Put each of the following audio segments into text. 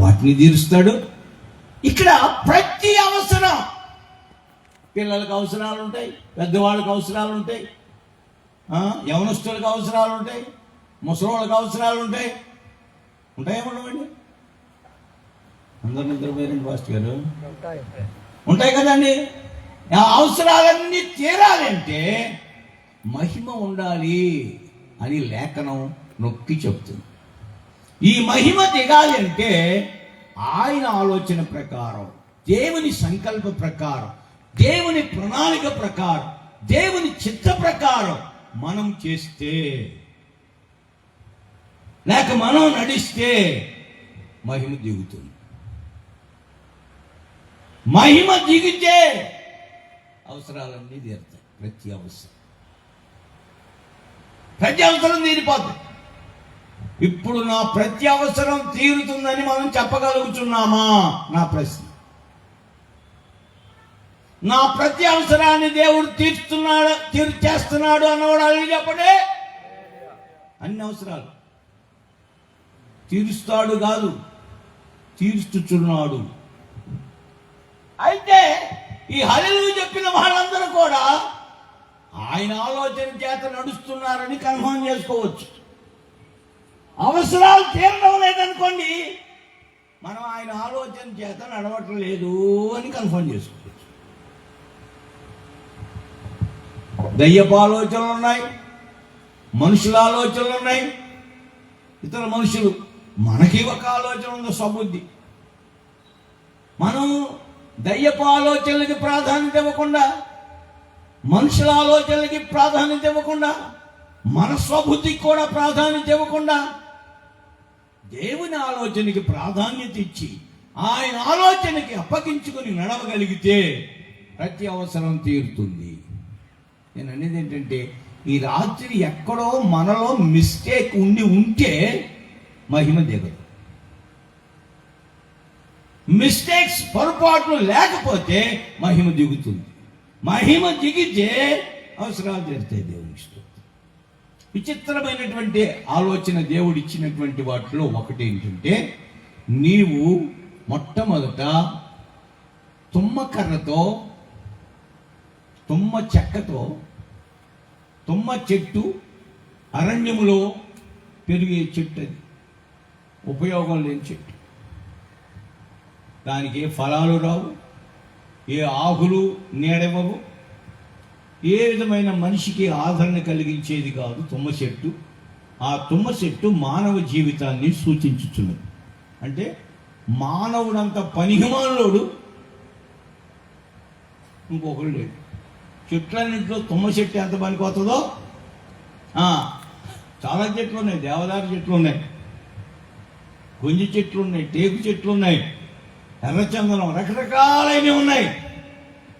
వాటిని తీరుస్తాడు. ఇక్కడ ప్రతి అవసరం, పిల్లలకు అవసరాలు ఉంటాయి, పెద్దవాళ్ళకి అవసరాలు ఉంటాయి, యవనస్తులకు అవసరాలు ఉంటాయి, ముసలివాళ్ళకి అవసరాలు ఉంటాయి. ఉంటాయేమండి? అందరు నిద్రపోయారండి పాస్టర్ గారు. ఉంటాయి కదండి. ఆ అవసరాలన్నీ తీరాలంటే మహిమ ఉండాలి అని లేఖనం నొక్కి చెప్తుంది. ఈ మహిమ దిగాలంటే ఆయన ఆలోచన ప్రకారం, దేవుని సంకల్ప ప్రకారం, దేవుని ప్రణాళిక ప్రకారం, దేవుని చిత్త ప్రకారం మనం చేస్తే, లేక మనం నడిస్తే మహిమ దిగుతుంది. మహిమ దిగితే అవసరాలన్నీ తీరుతాయి. ప్రతి అవసరం తీరిపోతుంది. ఇప్పుడు నా ప్రతి అవసరం తీరుతుందని మనం చెప్పగలుగుతున్నామా? నా ప్రశ్న. నా ప్రతి అవసరాన్ని దేవుడు తీర్చేస్తున్నాడు అన్నవాడు చెప్పడే. అన్ని అవసరాలు తీరుస్తాడు కాదు, తీరుస్తున్నాడు. అయితే ఈ హల్లెలూయా చెప్పిన వాళ్ళందరూ కూడా ఆయన ఆలోచన చేత నడుస్తున్నారని కన్ఫర్మ్ చేసుకోవచ్చు. అవసరాలు తీరడం లేదనుకోండి, మనం ఆయన ఆలోచన చేత నడవట్లేదు అని కన్ఫర్మ్ చేసుకోవచ్చు. దయ్యపు ఆలోచనలు ఉన్నాయి, మనుషుల ఆలోచనలు ఉన్నాయి, ఇతర మనుషులు. మనకి ఒక ఆలోచన ఉంది, స్వబుద్ధి. మనం దయ్యపు ఆలోచనలకి ప్రాధాన్యత ఇవ్వకుండా, మనుషుల ఆలోచనలకి ప్రాధాన్యత ఇవ్వకుండా, మన స్వబుద్ధికి కూడా ప్రాధాన్యత ఇవ్వకుండా దేవుని ఆలోచనకి ప్రాధాన్యత ఇచ్చి ఆయన ఆలోచనకి అప్పగించుకొని నడవగలిగితే ప్రతి అవసరం తీరుతుంది. నేను అనేది ఏంటంటే, ఈ రాత్రి ఎక్కడో మనలో మిస్టేక్ ఉంటే మహిమ దిగదు. మిస్టేక్స్, పొరపాట్లు లేకపోతే మహిమ దిగుతుంది. మహిమ దిగితే అవసరాలు తీరుతాయి. దేవుని ఇష్టం. విచిత్రమైనటువంటి ఆలోచన దేవుడు ఇచ్చినటువంటి వాటిలో ఒకటి ఏంటంటే, నీవు మొట్టమొదట తుమ్మకర్రతో, తుమ్మ చెక్కతో, తుమ్మ చెట్టు అరణ్యములో పెరిగే చెట్టు, అది ఉపయోగం లేని చెట్టు. దానికి ఏ ఫలాలు రావు, ఏ ఆకులు నీడవవు, ఏ విధమైన మనిషికి ఆదరణ కలిగించేది కాదు తుమ్మ చెట్టు. ఆ తుమ్మ చెట్టు మానవ జీవితాన్ని సూచించుచున్నది. అంటే మానవుడంత పనికిమాలోడు ఇంకొకరు లేడు. చెట్లన్నింటిలో తుమ్మ చెట్టు ఎంత పనికొస్తుందో, చాలా చెట్లు ఉన్నాయి. దేవదారు చెట్లు ఉన్నాయి, గొంజి చెట్లు ఉన్నాయి, టేకు చెట్లు ఉన్నాయి, ఎర్రచందనం, రకరకాలైనవి ఉన్నాయి.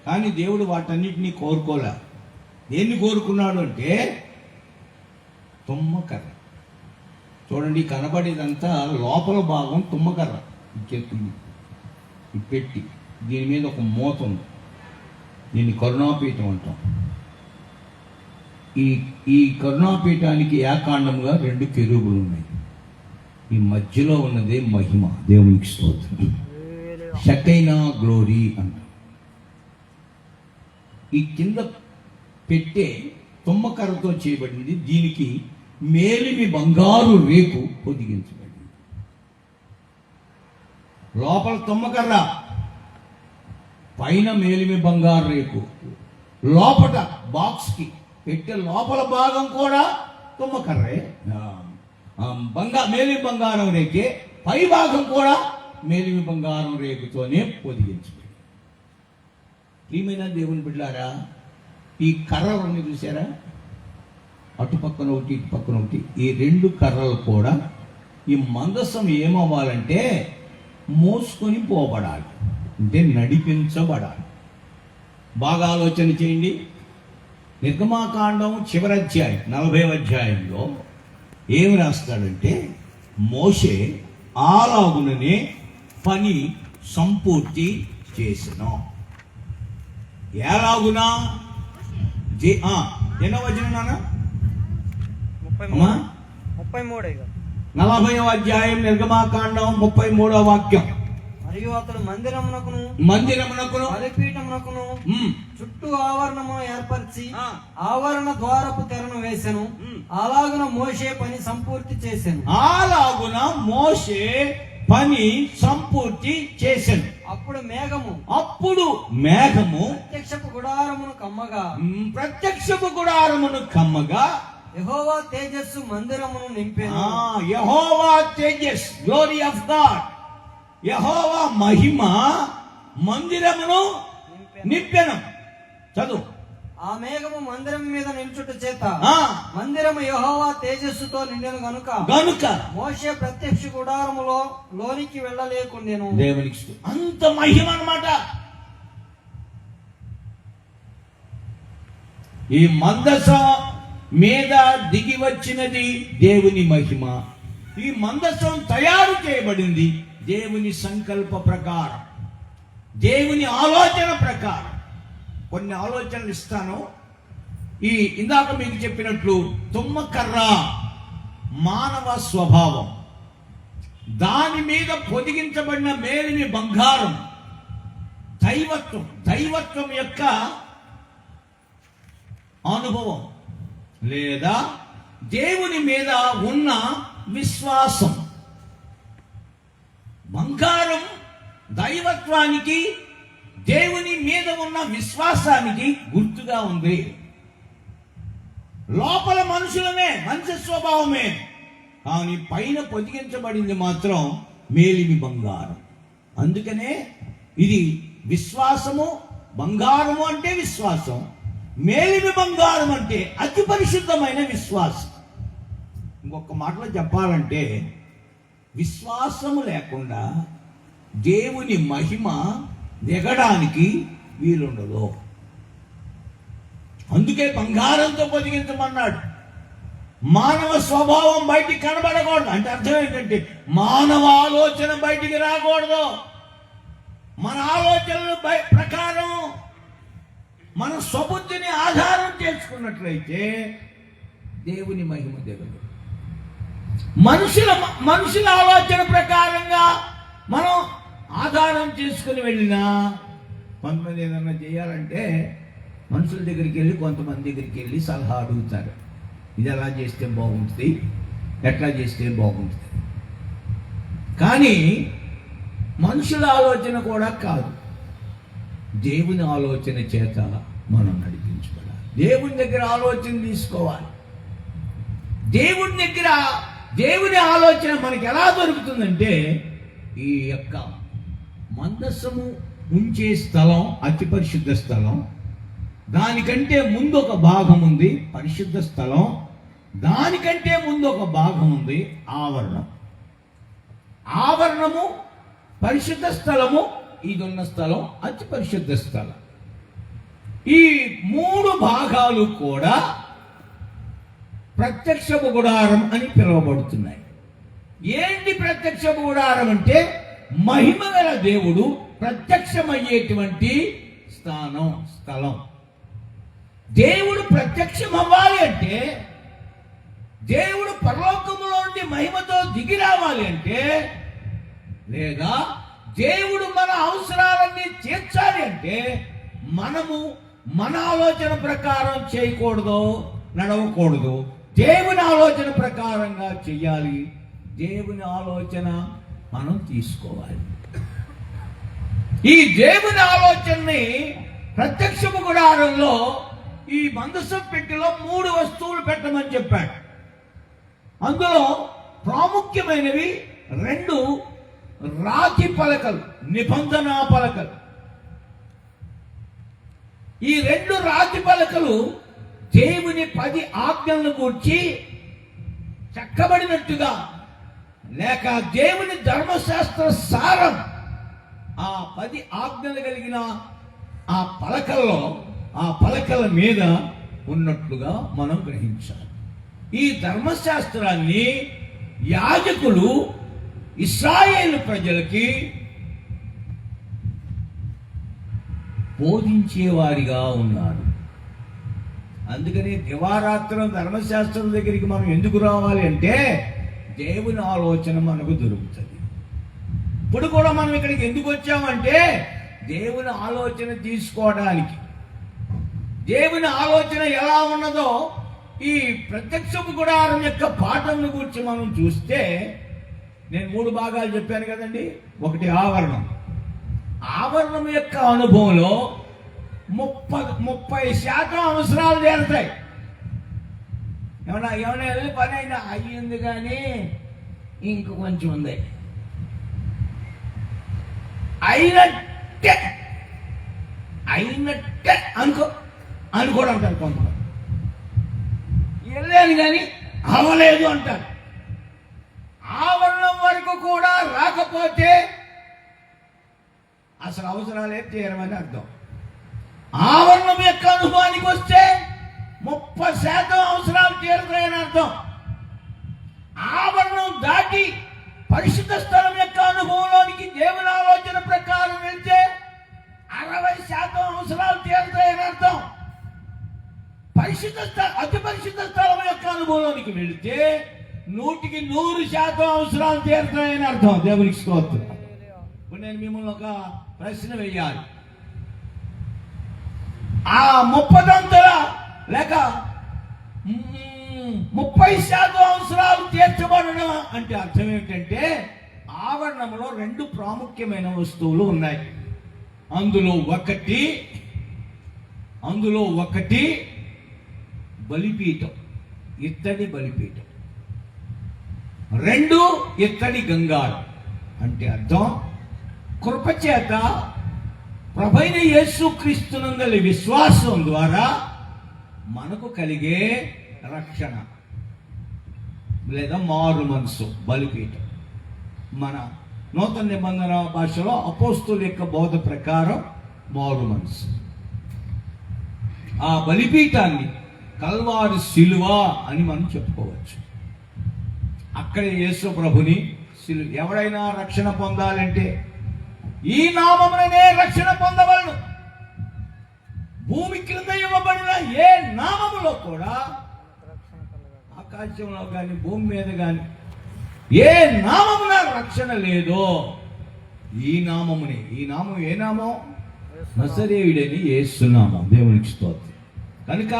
కానీ దేవుడు వాటన్నిటినీ కోరుకోలే. దేన్ని కోరుకున్నాడు అంటే తుమ్మకర్ర. చూడండి, కనబడేదంతా లోపల భాగం తుమ్మకర్ర. ఈ పెట్టి, దీని మీద ఒక మూత ఉంది. దీన్ని కరుణాపీఠం అంటాం. ఈ కరుణాపీఠానికి ఏకాండంగా 2 కెరూబులు ఉన్నాయి. ఈ మధ్యలో ఉన్నదే మహిమ. దేవునికి స్తోత్రం. షకైనా గ్లోరీ అంటాం. ఈ కింద పెట్టే తుమ్మకర్రతో చేయబడింది. దీనికి మేలిమి బంగారు రేకు పొదిగించబడింది. లోపల తుమ్మకర్ర, పైన మేలిమి బంగారు రేకు. లోపల బాక్స్కి పెట్టే లోపల భాగం కూడా తుమ్మకర్రే, మేలిమి బంగారం రేకే. పై భాగం కూడా మేలిమి బంగారం రేకుతోనే పొదిగించబడింది. ప్రియమైన దేవుని బిడ్డలారా, ఈ కర్రలన్నీ చూసారా? అటుపక్కన ఒకటి, ఇటు పక్కన ఒకటి. ఈ 2 కర్రలు కూడా ఈ మందసం ఏమవ్వాలంటే మోసుకొని పోబడాలి, అంటే నడిపించబడాలి. బాగా ఆలోచన చేయండి. నిర్గమాకాండం చివరి అధ్యాయం 40వ అధ్యాయంలో ఏమి రాస్తాడంటే, మోషే అలాగుననే పని సంపూర్తి చేసెను. ఎలాగునా? ఎన్నో వచ్చిన నాన్న? 33. 40వ అధ్యాయం నిర్గమాకాండం 33వ వాక్యం. మరియు అతడు మందిరమునకును బలిపీఠమునకును చుట్టూ ఆవరణమును ఏర్పరిచి ఆవరణ ద్వారపు తెరను వేసెను. అలాగున మోషే పని సంపూర్తి చేసెను. అప్పుడు మేఘము ప్రత్యక్షపు గుడారమును కమ్మగా యెహోవా తేజస్సు మందిరమును నింపెను. యెహోవా తేజస్, గ్లోరీ ఆఫ్ గాడ్, యెహోవా మహిమ మందిరమును నింపెను. చదువు. ఆ మేఘము మందిరం మీద నిల్చుట చేత మందిరము యెహోవా తేజస్సుతో నిండెను గనుక మోషే ప్రత్యక్ష గుడారములో లోనికి వెళ్ళలేకుండెను. దేవునికి అంత మహిమ అన్నమాట. ఈ మందసం మీద దిగి వచ్చినది దేవుని మహిమ. ఈ మందసం తయారు చేయబడింది దేవుని సంకల్ప ప్రకారం, దేవుని ఆలోచన ప్రకారం. కొన్ని ఆలోచనలు ఇస్తాను. ఇందాక మీకు చెప్పినట్లు తుమ్మకర్ర మానవ స్వభావం, దాని మీద పొదిగించబడిన మేలిమి బంగారం దైవత్వం యొక్క అనుభవం లేదా దేవుని మీద ఉన్న విశ్వాసం. బంగారం దైవత్వానికి, దేవుని మీద ఉన్న విశ్వాసానికి గుర్తుగా ఉంది. లోపల మనిషి స్వభావమే, కానీ పైన పొదిగించబడింది మాత్రం మేలిమి బంగారం. అందుకనే ఇది విశ్వాసము. బంగారము అంటే విశ్వాసం, మేలిమి బంగారం అంటే అతి పరిశుద్ధమైన విశ్వాసం. ఇంకొక మాటలో చెప్పాలంటే విశ్వాసము లేకుండా దేవుని మహిమ దిగడానికి వీలుండదు. అందుకే బంగారంతో పొదిగించమన్నాడు. మానవ స్వభావం బయటికి కనబడకూడదు. అంటే అర్థం ఏంటంటే మానవ ఆలోచన బయటికి రాకూడదు. మన ఆలోచనల ప్రకారం మన స్వబుద్ధిని ఆధారం చేసుకున్నట్లయితే దేవుని మహిమ దిగదు. మనుషుల ఆలోచన ప్రకారంగా మనం ఆధారం చేసుకుని వెళ్ళినా కొంతమంది ఏదన్నా చేయాలంటే మనుషుల దగ్గరికి వెళ్ళి, కొంతమంది దగ్గరికి వెళ్ళి సలహా అడుగుతారు. ఇది ఎలా చేస్తే బాగుంటుంది, ఎట్లా చేస్తే బాగుంటుంది. కానీ మనుషుల ఆలోచన కూడా కాదు, దేవుని ఆలోచన చేత మనం నడిపించుకోవాలి. దేవుని దగ్గర ఆలోచన తీసుకోవాలి. దేవుని ఆలోచన మనకి ఎలా దొరుకుతుందంటే ఈ యొక్క మందస్సము ఉంచే స్థలం అతి పరిశుద్ధ స్థలం. దానికంటే ముందు ఒక భాగం ఉంది పరిశుద్ధ స్థలం. దానికంటే ముందు ఒక భాగం ఉంది ఆవరణము పరిశుద్ధ స్థలము, ఇది ఉన్న స్థలం అతి పరిశుద్ధ స్థలం. ఈ 3 భాగాలు కూడా ప్రత్యక్షపు గుడారం అని పిలువబడుతున్నాయి. ఏంటి ప్రత్యక్షపు గుడారం అంటే మహిమ గల దేవుడు ప్రత్యక్షమయ్యేటువంటి స్థలం. దేవుడు ప్రత్యక్షం అవ్వాలి అంటే, దేవుడు పరలోకములో నుండి మహిమతో దిగి రావాలి అంటే, లేదా దేవుడు మన అవసరాలన్నీ తీర్చాలి అంటే మనము మన ఆలోచన ప్రకారం చేయకూడదు, నడవకూడదు. దేవుని ఆలోచన ప్రకారంగా చెయ్యాలి. దేవుని ఆలోచన మనం తీసుకోవాలి. ఈ దేవుని ఆలోచనని ప్రత్యక్షపు గుడారంలో ఈ మందసం పెట్టెలో 3 వస్తువులు పెట్టమని చెప్పాడు. అందులో ప్రాముఖ్యమైనవి 2 రాతి పలకలు, నిబంధన పలకలు. ఈ 2 రాతి పలకలు దేవుని 10 ఆజ్ఞలను గూర్చి చెక్కబడినట్టుగా, లేక దేవుని ధర్మశాస్త్ర సారం ఆ 10 ఆజ్ఞలు కలిగిన ఆ పలకల మీద ఉన్నట్లుగా మనం గ్రహించాలి. ఈ ధర్మశాస్త్రాన్ని యాజకులు ఇశ్రాయేలు ప్రజలకి బోధించేవారిగా ఉన్నారు. అందుకని దివారాత్రం ధర్మశాస్త్రం దగ్గరికి మనం ఎందుకు రావాలి అంటే దేవుని ఆలోచన మనకు దొరుకుతుంది. ఇప్పుడు కూడా మనం ఇక్కడికి ఎందుకు వచ్చామంటే దేవుని ఆలోచన తీసుకోవడానికి. దేవుని ఆలోచన ఎలా ఉన్నదో ఈ ప్రత్యక్షపు గుడారం యొక్క పాఠంను గురించి మనం చూస్తే, నేను 3 భాగాలు చెప్పాను కదండి. ఒకటి ఆవరణం. ఆవరణం యొక్క అనుభవంలో 30% అవసరాలు తీరుతాయి. ఏమన్నా వెళ్ళి పని అయినా అయ్యింది కానీ ఇంక కొంచెం ఉంది, అయినట్టే అనుకోవడం అంటారు కొంతమంది. వెళ్ళాను కానీ అవ్వలేదు అంటారు. ఆవరణం వరకు కూడా రాకపోతే అసలు అవసరాలే తీరమని అర్థం. ఆవరణం యొక్క అనుభవానికి వస్తే 30% అవసరాలు తీరుతాయని అర్థం. ఆవరణం దాటి పరిశుద్ధ స్థలం యొక్క అనుభవంలోనికి దేవుని ఆలోచన ప్రకారం వెళ్తే 60% అవసరాలు తీరుతాయని అర్థం. అతి పరిశుద్ధ స్థలం యొక్క అనుభవంలోనికి వెళితే 100% అవసరాలు తీరుతాయని అర్థం. దేవునికి స్తోత్రం. ఇప్పుడు నేను మిమ్మల్ని ఒక ప్రశ్న వేయాలి. ఆ 30 లేక 30% అవసరాలు తీర్చబడడం అంటే అర్థం ఏమిటంటే, ఆవరణంలో 2 ప్రాముఖ్యమైన వస్తువులు ఉన్నాయి. అందులో ఒకటి బలిపీఠం, ఇత్తడి బలిపీఠం. 2 ఇత్తడి గంగాళం. అంటే అర్థం, కృపచేత ప్రభువైన యేసుక్రీస్తునందలి విశ్వాసం ద్వారా మనకు కలిగే రక్షణ లేదా మారు మనసు బలిపీఠం. మన నూతన నిబంధన భాషలో అపోస్తుల యొక్క బోధ ప్రకారం మారు మనసు. ఆ బలిపీఠాన్ని కల్వారి శిలువ అని మనం చెప్పుకోవచ్చు. అక్కడే యేసు ప్రభుని శిలువ. ఎవడైనా రక్షణ పొందాలంటే ఈ నామముననే రక్షణ పొందవలను. భూమి క్రింద ఇవ్వబడిన ఏ నామములో కూడా, ఆకాశంలో కానీ భూమి మీద కానీ ఏ నామమున రక్షణ లేదో ఈ నామముని. ఈ నామం ఏ నామం? నజరేయుడని యేసు నామం. దేవునికి స్తోత్రం. కనుక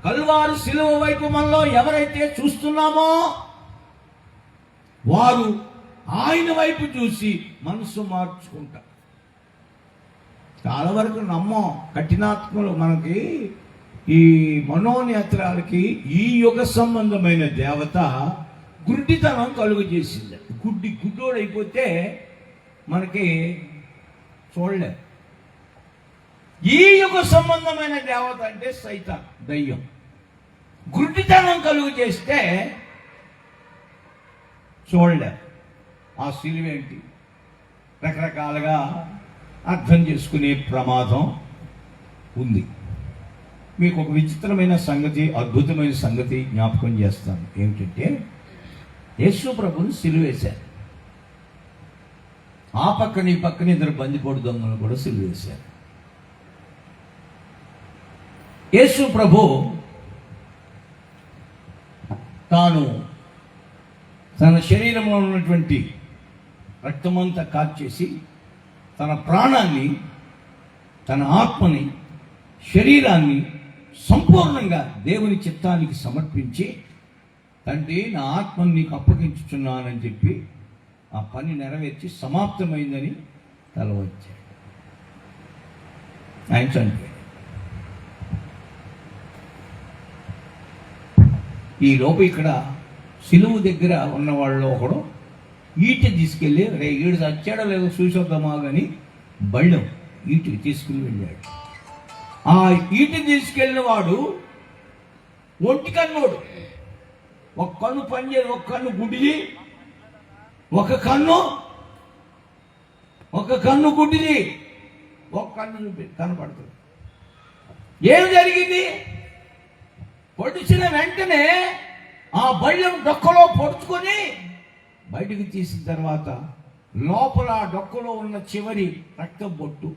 కల్వారి శిలువ వైపు మనలో ఎవరైతే చూస్తున్నామో వారు ఆయన వైపు చూసి మనసు మార్చుకుంటారు. చాలా వరకు నమ్మం. కఠినాత్మలు మనకి ఈ మనోనేత్రాలకి ఈ యుగ సంబంధమైన దేవత గుడ్డితనం కలుగు చేసింది. గుడ్డోడైపోతే మనకి చూడలేదు. ఈ యుగ సంబంధమైన దేవత అంటే సైతాన్, దయ్యం. గుడ్డితనం కలుగు చేస్తే చూడలేదు. ఆ సిలువేంటి రకరకాలుగా అర్థం చేసుకునే ప్రమాదం ఉంది. మీకు ఒక విచిత్రమైన సంగతి, అద్భుతమైన సంగతి జ్ఞాపకం చేస్తాను. ఏమిటంటే, యేసు ప్రభుని సిలువేశారు. ఆ పక్కన ఈ పక్కన 2 బందిపోటు దొంగలు కూడా సిలువేశారు. యేసు ప్రభు తాను తన శరీరంలో ఉన్నటువంటి రక్తమంతా కార్చేసి తన ప్రాణాన్ని, తన ఆత్మని, శరీరాన్ని సంపూర్ణంగా దేవుని చిత్తానికి సమర్పించి, తండ్రి నా ఆత్మని నీకు అప్పగించుచున్నానని చెప్పి ఆ పని నెరవేర్చి సమాప్తమైందని తల వచ్చాడు. ఆయన చనిపోయాడు. ఈ లోపు ఇక్కడ సిలువు దగ్గర ఉన్న వాళ్ళు ఒకడు ఈట తీసుకెళ్ళి, ఈడు చచ్చాడో లేదో చూసొద్దామా కానీ బళ్ళం ఈటికి తీసుకుని వెళ్ళాడు. ఆ ఈట తీసుకెళ్ళిన వాడు ఒంటి కన్నోడు. ఒక కన్ను పనిచేయదు, ఒక కన్ను గుడ్డిది, ఒక కన్ను గుడ్డిది, ఒక కన్ను కనపడుతుంది. ఏం జరిగింది? పొడిచిన వెంటనే ఆ బళ్ళెం డొక్కలో పొడుచుకొని బయటికి తీసిన తర్వాత లోపల డొక్కలో ఉన్న చివరి రక్తం బొట్టు,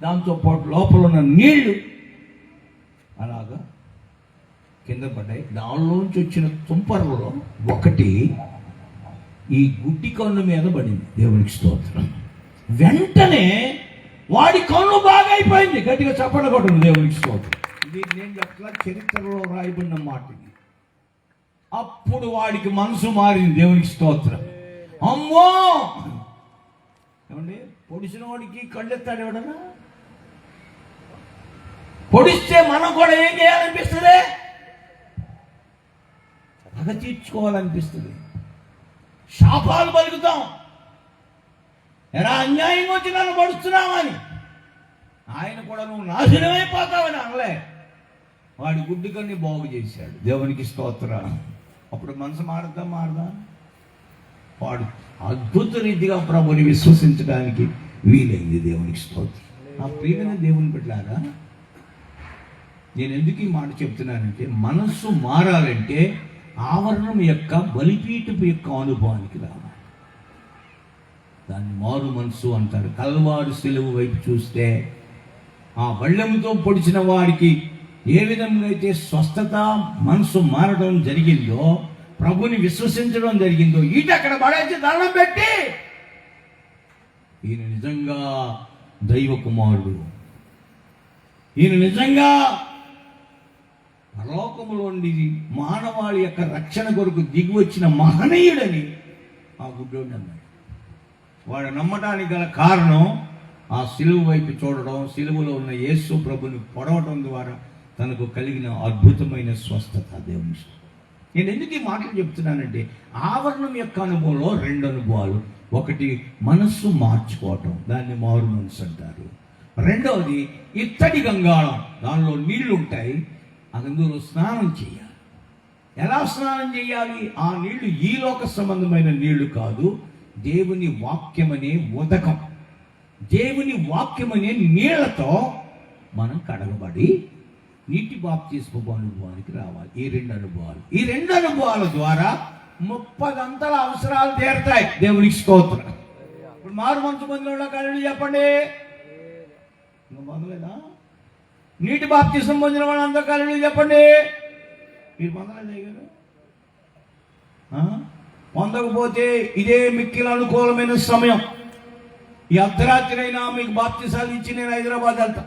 దాంతోపాటు లోపల ఉన్న నీళ్లు అలాగా కింద పడ్డాయి. దానిలోంచి వచ్చిన తుంపరలో ఒకటి ఈ గుడ్డి కన్ను మీద పడింది. దేవునికి స్తోత్రం. వెంటనే వాడి కన్ను బాగా అయిపోయింది. గట్టిగా చప్పట్లు కొట్టండి. దేవునికి స్తోత్రం. ఇది నేను చెప్పలా, చరిత్రలో రాయబడిన మాట ఇది. అప్పుడు వాడికి మనసు మారింది. దేవునికి స్తోత్రం. అమ్మో, ఏమండి, పొడిచిన వాడికి కళ్ళెత్తాడు ఎవడన్నా? పొడిస్తే మనం కూడా ఏం చేయాలనిపిస్తుంది? పగ తీర్చుకోవాలనిపిస్తుంది. శాపాలు పలుకుతాం. ఎలా అన్యాయంగా వచ్చి నన్ను పడుస్తున్నామని. ఆయన కూడా నువ్వు నాశనమైపోతావని అనలే. వాడి గుడ్డి కన్ని బాగు చేశాడు. దేవునికి స్తోత్రం. అప్పుడు మనసు మారదా? వాడు అద్భుత రీతిగా ప్రభుని విశ్వసించడానికి వీలైంది. దేవునికి స్తోత్రం. ఆ ప్రియమైన దేవుని బిడ్డలారా, నేను ఎందుకు ఈ మాట చెప్తున్నానంటే, మనస్సు మారాలంటే ఆవరణం యొక్క బలిపీఠపు యొక్క అనుభవానికి రావాలి. దాన్ని మారు మనసు అంటారు. కల్వారు సిలువ వైపు చూస్తే ఆ బళ్ళెంతో పొడిచిన వాడికి ఏ విధంగా అయితే స్వస్థత, మనసు మారడం జరిగిందో, ప్రభుని విశ్వసించడం జరిగిందో, ఈట అక్కడ పడేసి దండం పెట్టి ఈయన నిజంగా దైవ కుమారుడు, ఈయన నిజంగా పరలోకములోని మానవాళి యొక్క రక్షణ కొరకు దిగి వచ్చిన మహనీయుడని ఆ గుడ్డోడు అన్నాడు. వాడు నమ్మటానికి గల కారణం ఆ సిలువ వైపు చూడడం, సిలువలో ఉన్న యేసు ప్రభుని పొడవడం ద్వారా తనకు కలిగిన అద్భుతమైన స్వస్థత. దేవుని నేను ఎందుకు ఈ మాటలు చెప్తున్నానంటే, ఆవరణం యొక్క అనుభవంలో రెండు అనుభవాలు. ఒకటి మనస్సు మార్చుకోవటం, దాన్ని మారు మనసు అంటారు. రెండవది ఇత్తడి గంగాళం, దానిలో నీళ్లు ఉంటాయి, అందులో స్నానం చేయాలి. ఎలా స్నానం చేయాలి? ఆ నీళ్లు ఈ లోక సంబంధమైన నీళ్లు కాదు, దేవుని వాక్యమనే ఉదకం, దేవుని వాక్యమనే నీళ్లతో మనం కడగబడి నీటి బాప్తిస్మపు అనుభవానికి రావాలి. ఈ రెండు అనుభవాల ద్వారా 30 అంతల అవసరాలు తీరుతాయి. దేవునికి స్తోత్రం. ఇప్పుడు మారు మనసు పొందిన కళ్ళు చెప్పండి. మొదలేదా? నీటి బాప్తిస్మం పొందిన వాళ్ళంతా కళ్ళు చెప్పండి. మీరు పొందలేదే కదా? పొందకపోతే ఇదే మిక్కిలి అనుకూలమైన సమయం. ఈ అర్ధరాత్రి అయినా మీకు బాప్తిసాలు ఇచ్చి నేను హైదరాబాద్ వెళ్తా.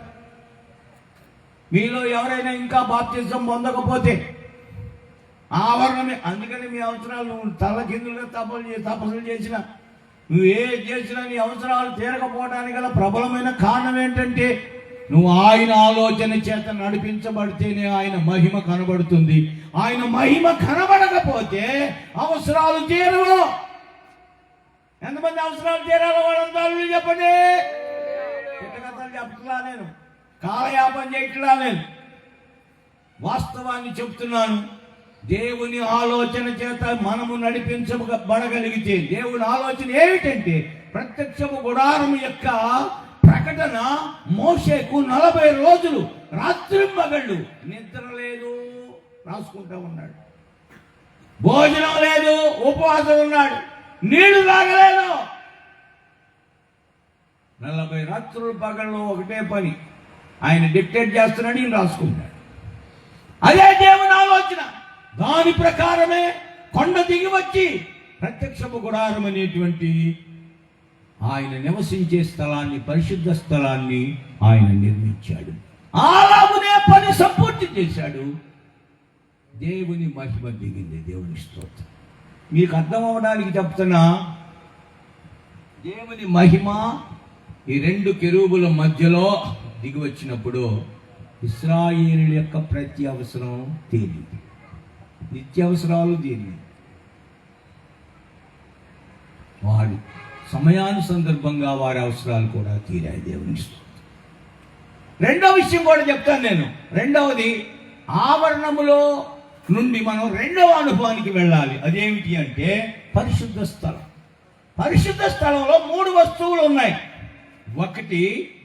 మీలో ఎవరైనా ఇంకా బాప్తిజం పొందకపోతే ఆవరణమే. అందుకని మీ అవసరాలు నువ్వు తల కిందులుగా తపస్సులు చేసినా, నువ్వు ఏది చేసినా నీ అవసరాలు తీరకపోవడానికి గల ప్రబలమైన కారణం ఏంటంటే, నువ్వు ఆయన ఆలోచన చేత నడిపించబడితేనే ఆయన మహిమ కనబడుతుంది. ఆయన మహిమ కనబడకపోతే అవసరాలు తీరవు. ఎంతమంది అవసరాలు తీరాలో వాళ్ళంతా చెప్పండి. కథలు చెప్తున్నా, నేను కాలయాపన చేయట్లా, నేను వాస్తవాన్ని చెప్తున్నాను. దేవుని ఆలోచన చేత మనము నడిపించబడగలిగితే, దేవుని ఆలోచన ఏమిటంటే, ప్రత్యక్షపు గుడారం యొక్క ప్రకటన మోషేకు 40 రోజులు రాత్రింబగళ్ళు నిద్ర లేదు, రాసుకుంటా ఉన్నాడు. భోజనం లేదు, ఉపవాసం ఉన్నాడు. నీళ్లు తాగలేదు. 40 రాత్రులు పగళ్ళు ఒకటే పని. ఆయన డిక్టేట్ చేస్తున్నాడు, ఈయన రాసుకుంటాడు. అదే దేవుని ఆలోచన. దాని ప్రకారమే కొండ దిగి వచ్చి ప్రత్యక్షపు గుడారం అనేటువంటి ఆయన నివసించే స్థలాన్ని, పరిశుద్ధ స్థలాన్ని ఆయన నిర్మించాడు. అలాగునే పని సంపూర్తి చేశాడు. దేవుని మహిమ దిగింది. దేవుని స్తోత్రం. మీకు అర్థం అవ్వడానికి చెప్తున్నా, దేవుని మహిమ ఈ 2 కెరూబుల మధ్యలో దిగి వచ్చినప్పుడు ఇశ్రాయేలుల యొక్క ప్రతి అవసరం తీరింది. నిత్యావసరాలు తీరింది. వాడి సమయానుసందర్భంగా వారి అవసరాలు కూడా తీరాయి. దేవుని స్తోత్రం. రెండవ విషయం కూడా చెప్తాను నేను. రెండవది, ఆవరణములో నుండి మనం రెండవ అనుభవానికి వెళ్ళాలి. అదేమిటి అంటే పరిశుద్ధ స్థలం. పరిశుద్ధ స్థలంలో 3 వస్తువులు ఉన్నాయి. 1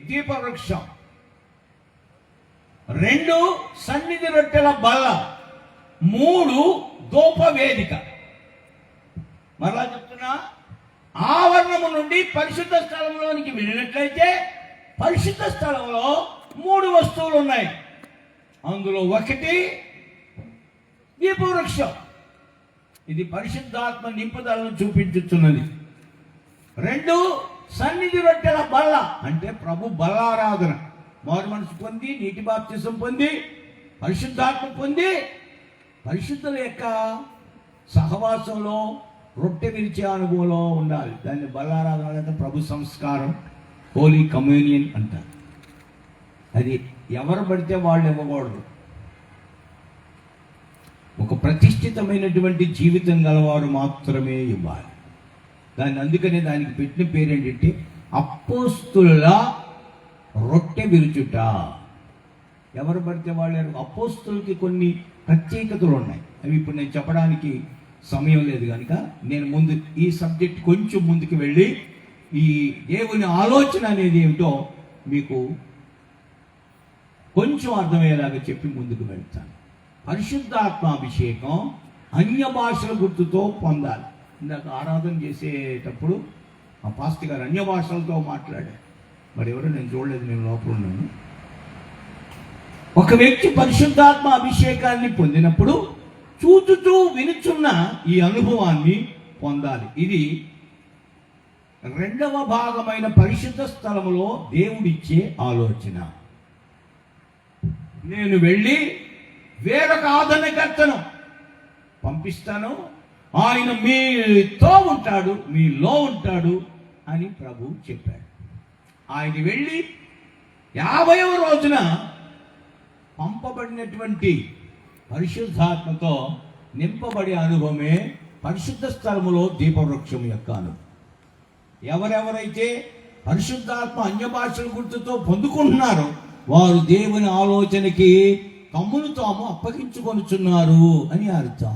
దీపవృక్షం, 2 సన్నిధి రొట్టెల బల్ల, 3 ధూపవేదిక. మరలా చెప్తున్నా, ఆవరణము నుండి పరిశుద్ధ స్థలంలోనికి వెళ్ళినట్లయితే పరిశుద్ధ స్థలంలో 3 వస్తువులు ఉన్నాయి. అందులో 1 దీపవృక్షం, ఇది పరిశుద్ధాత్మ నింపుదలను చూపించుతున్నది. 2 సన్నిధి రొట్టెల బల్ల అంటే ప్రభు బల్లారాధన. మారు మనసు పొంది, నీటి బాప్తిసం పొంది, పరిశుద్ధాత్మ పొంది, పరిశుద్ధుల యొక్క సహవాసంలో రొట్టె విరిచే అనుభవంలో ఉండాలి. దాన్ని బల్లారాధన అంటే ప్రభు సంస్కారం, హోలీ కమ్యూనియన్ అంటారు. అది ఎవరు పడితే వాళ్ళు ఇవ్వకూడదు. ఒక ప్రతిష్ఠితమైనటువంటి జీవితం గలవారు మాత్రమే ఇవ్వాలి. అందుకనే దానికి పెట్టిన పేరేంటంటే అపోస్తుల రొట్టె విరుచుట. ఎవరు పడితే వాళ్ళు. అపోస్తులకి కొన్ని ప్రత్యేకతలు ఉన్నాయి. అవి ఇప్పుడు నేను చెప్పడానికి సమయం లేదు కనుక నేను ముందు ఈ సబ్జెక్ట్ కొంచెం ముందుకు వెళ్ళి ఈ దేవుని ఆలోచన అనేది ఏమిటో మీకు కొంచెం అర్థమయ్యేలాగా చెప్పి ముందుకు వెళ్తాను. పరిశుద్ధాత్మాభిషేకం అన్య భాషల గుర్తుతో పొందాలి. ఇందాక ఆరాధన చేసేటప్పుడు ఆ పాస్టర్ గారు అన్య భాషలతో మాట్లాడారు. మరి ఎవరో నేను చూడలేదు, నేను లోపల ఉన్నాను. ఒక వ్యక్తి పరిశుద్ధాత్మ అభిషేకాన్ని పొందినప్పుడు చూచుతూ వినుచున్న ఈ అనుభవాన్ని పొందాలి. ఇది 2వ భాగమైన పరిశుద్ధ స్థలములో దేవుడిచ్చే ఆలోచన. నేను వెళ్ళి వేరొక ఆదరణకర్తను పంపిస్తాను, ఆయన మీతో ఉంటాడు, మీలో ఉంటాడు అని ప్రభు చెప్పాడు. ఆయన వెళ్ళి 50వ రోజున పంపబడినటువంటి పరిశుద్ధాత్మతో నింపబడే అనుభవమే పరిశుద్ధ స్థలములో దీపవృక్షం యొక్క అనుభవం. ఎవరెవరైతే పరిశుద్ధాత్మ అన్య భాషల గుర్తుతో పొందుకుంటున్నారో వారు దేవుని ఆలోచనకి తమ్మును తాము అప్పగించుకొనుచున్నారు అని అర్థం.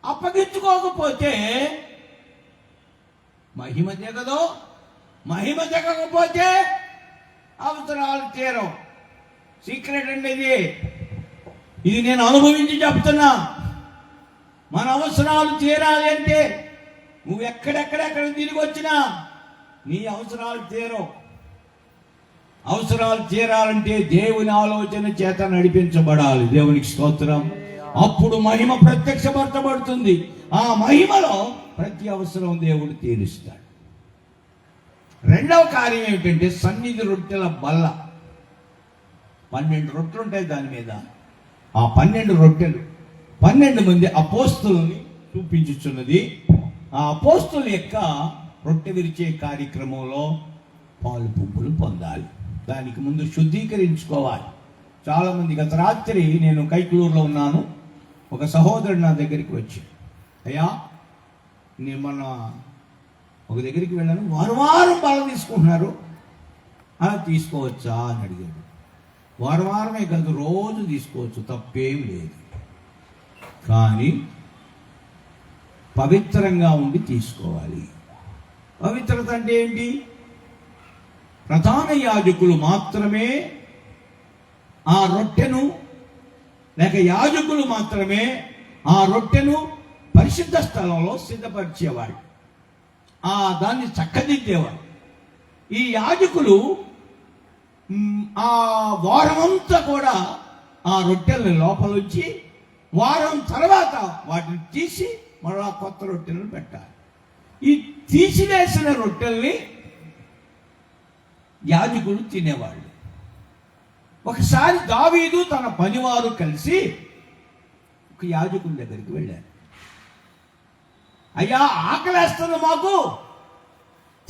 అప్పగించుకోకపోతే మహిమ దిగదో, మహిమ దిగకపోతే అవసరాలు తీరవు. సీక్రెట్ అండి ఇది నేను అనుభవించి చెప్తున్నా. మన అవసరాలు తీరాలి అంటే నువ్వు ఎక్కడెక్కడెక్కడ తిరిగి వచ్చినా నీ అవసరాలు తీరవు. అవసరాలు తీరాలంటే దేవుని ఆలోచన చేత నడిపించబడాలి. దేవునికి స్తోత్రం. అప్పుడు మహిమ ప్రత్యక్షపరచబడుతుంది. ఆ మహిమలో ప్రతి అవసరం దేవుడు తీరుస్తాడు. 2వ కార్యం ఏమిటంటే సన్నిధి రొట్టెల బల్ల. 12 రొట్టెలు ఉంటాయి దాని మీద. ఆ 12 రొట్టెలు 12 మంది అపోస్తులని చూపించుచున్నది. ఆ అపోస్తుల యొక్క రొట్టె విరిచే కార్యక్రమంలో పాలు పువ్వులు పొందాలి. దానికి ముందు శుద్ధీకరించుకోవాలి. చాలామంది గత రాత్రి నేను కైకులూరులో ఉన్నాను. ఒక సహోదరుడు నా దగ్గరికి వచ్చి, అయ్యా నేను మొన్న ఒక దగ్గరికి వెళ్ళాను, వారం బల తీసుకుంటున్నారు, అలా తీసుకోవచ్చా అని అడిగాడు. వారమే కాదు, రోజు తీసుకోవచ్చు, తప్పేం లేదు. కానీ పవిత్రంగా ఉండి తీసుకోవాలి. పవిత్రత అంటే ఏంటి? ప్రధాన యాజకులు మాత్రమే ఆ రొట్టెను, లేక యాజకులు మాత్రమే ఆ రొట్టెను పరిశుద్ధ స్థలంలో సిద్ధపరిచేవాడు, దాన్ని చక్కదిద్దేవాడు. ఈ యాజకులు ఆ వారమంతా కూడా ఆ రొట్టెల్ని లోపలుంచి వారం తర్వాత వాటిని తీసి మళ్ళా కొత్త రొట్టెలను పెట్టాలి. ఈ తీసివేసిన రొట్టెల్ని యాజకులు తినేవాళ్ళు. ఒకసారి దావీదు తన పనివారు కలిసి ఒక యాజకుని దగ్గరికి వెళ్ళారు. అయ్యా, ఆకలేస్తుంది, మాకు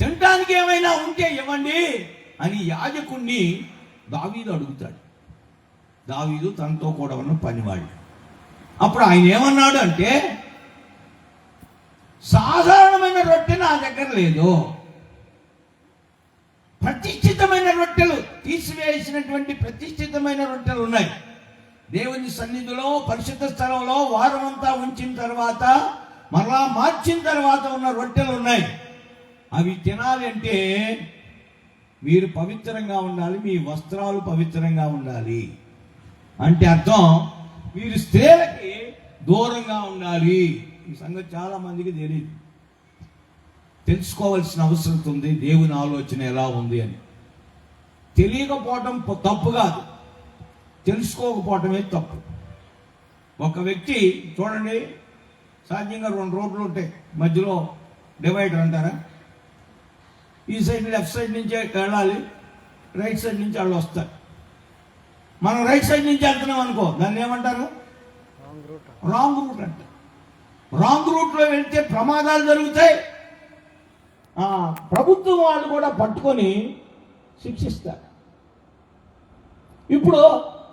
తినడానికి ఏమైనా ఉంటే ఇవ్వండి అని యాజకుణ్ణి దావీదు అడుగుతాడు. దావీదు తనతో కూడా ఉన్న పనివాళ్ళు. అప్పుడు ఆయన ఏమన్నాడు అంటే, సాధారణమైన రొట్టె నా దగ్గర లేదు, ప్రతిష్ఠితమైన రొట్టెలు, తీసివేసినటువంటి ప్రతిష్ఠితమైన రొట్టెలు ఉన్నాయి. దేవుని సన్నిధిలో పరిశుద్ధ స్థలంలో వారం అంతా ఉంచిన తర్వాత మరలా మార్చిన తర్వాత ఉన్న రొట్టెలు ఉన్నాయి. అవి తినాలి అంటే మీరు పవిత్రంగా ఉండాలి, మీ వస్త్రాలు పవిత్రంగా ఉండాలి. అంటే అర్థం మీరు స్త్రీలకి దూరంగా ఉండాలి. ఈ సంగతి చాలా మందికి తెలియదు. తెలుసుకోవాల్సిన అవసరం ఉంది, దేవుని ఆలోచన ఎలా ఉంది అని. తెలియకపోవటం తప్పు కాదు, తెలుసుకోకపోవటమే తప్పు. ఒక వ్యక్తి చూడండి, సాధ్యంగా 2 రోడ్లు ఉంటాయి, మధ్యలో డివైడర్ అంటారా. ఈ సైడ్ లెఫ్ట్ సైడ్ నుంచే వెళ్ళాలి, రైట్ సైడ్ నుంచి వాళ్ళు వస్తారు. మనం రైట్ సైడ్ నుంచి వెళ్తున్నాం అనుకో, దాన్ని ఏమంటారు? రాంగ్ రూట్ అంట. రాంగ్ రూట్లో వెళ్తే ప్రమాదాలు జరుగుతాయి. ప్రభుత్వం వాళ్ళు కూడా పట్టుకొని శిక్షిస్తారు. ఇప్పుడు